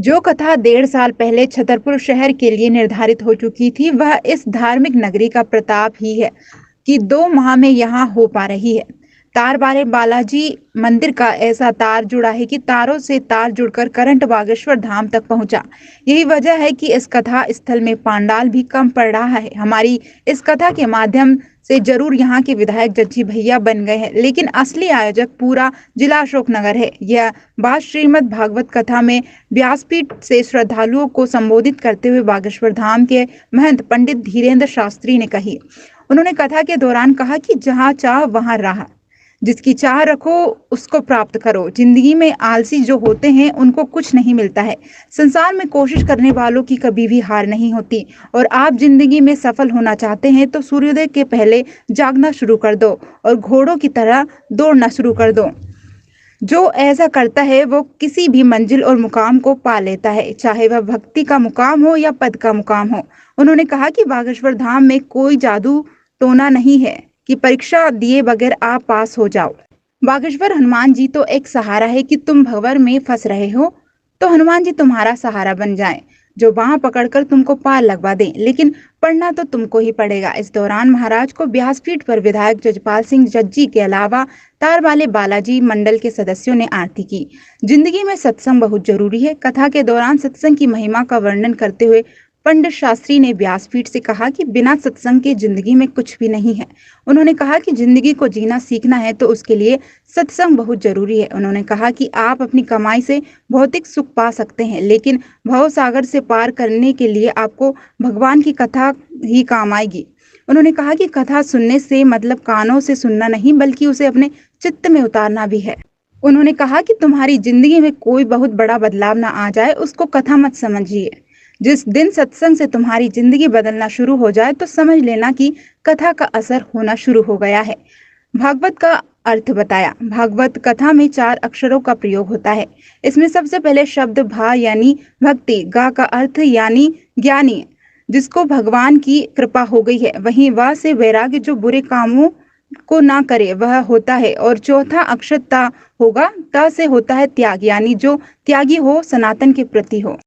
जो कथा 1.5 साल पहले छतरपुर शहर के लिए निर्धारित हो चुकी थी, वह इस धार्मिक नगरी का प्रताप ही है कि 2 माह में यहाँ हो पा रही है। तार वाले बालाजी मंदिर का ऐसा तार जुड़ा है कि तारों से तार जुड़कर करंट बागेश्वर धाम तक पहुंचा। यही वजह है कि इस कथा स्थल में पांडाल भी कम पड़ रहा है। हमारी इस कथा के माध्यम से जरूर यहाँ के विधायक जज्जी भैया बन गए हैं, लेकिन असली आयोजक पूरा जिला अशोकनगर है। यह बात श्रीमद् भागवत कथा में व्यासपीठ से श्रद्धालुओं को संबोधित करते हुए बागेश्वर धाम के महंत पंडित धीरेन्द्र शास्त्री ने कही। उन्होंने कथा के दौरान कहा कि जहाँ चाह वहाँ राह, जिसकी चाह रखो उसको प्राप्त करो। जिंदगी में आलसी जो होते हैं उनको कुछ नहीं मिलता है। संसार में कोशिश करने वालों की कभी भी हार नहीं होती। और आप जिंदगी में सफल होना चाहते हैं तो सूर्योदय के पहले जागना शुरू कर दो और घोड़ों की तरह दौड़ना शुरू कर दो। जो ऐसा करता है वो किसी भी मंजिल और मुकाम को पा लेता है, चाहे वह भक्ति का मुकाम हो या पद का मुकाम हो। उन्होंने कहा कि बागेश्वर धाम में कोई जादू टोना नहीं है कि परीक्षा दिए बगैर आप पास हो जाओ। बागेश्वर हनुमान जी तो एक सहारा है कि तुम भंवर में फंस रहे हो तो हनुमान जी तुम्हारा सहारा बन जाएं, जो बाह पकड़कर तुमको पार लगवा दें। लेकिन पढ़ना तो तुमको ही पड़ेगा। इस दौरान महाराज को व्यासपीठ पर विधायक जजपाल सिंह जज्जी के अलावा तार वाले बालाजी मंडल के सदस्यों ने आरती की। जिंदगी में सत्संग बहुत जरूरी है। कथा के दौरान सत्संग की महिमा का वर्णन करते हुए पंडित शास्त्री ने व्यासपीठ से कहा कि बिना सत्संग के जिंदगी में कुछ भी नहीं है। उन्होंने कहा कि जिंदगी को जीना सीखना है तो उसके लिए सत्संग बहुत जरूरी है। उन्होंने कहा कि आप अपनी कमाई से भौतिक सुख पा सकते हैं, लेकिन भव सागर से पार करने के लिए आपको भगवान की कथा ही काम आएगी। उन्होंने कहा कि कथा सुनने से मतलब कानों से सुनना नहीं, बल्कि उसे अपने चित्त में उतारना भी है। उन्होंने कहा कि तुम्हारी जिंदगी में कोई बहुत बड़ा बदलाव ना आ जाए उसको कथा मत समझिए। जिस दिन सत्संग से तुम्हारी जिंदगी बदलना शुरू हो जाए तो समझ लेना कि कथा का असर होना शुरू हो गया है। भागवत का अर्थ बताया। भागवत कथा में 4 अक्षरों का प्रयोग होता है। इसमें सबसे पहले शब्द भा यानी भक्ति, गा का अर्थ यानी ज्ञानी, जिसको भगवान की कृपा हो गई है। वहीं वा से वैराग्य, जो बुरे कामों को ना करे वह होता है। और चौथा अक्षर ता होगा। ता से होता है त्याग, यानी जो त्यागी हो, सनातन के प्रति हो।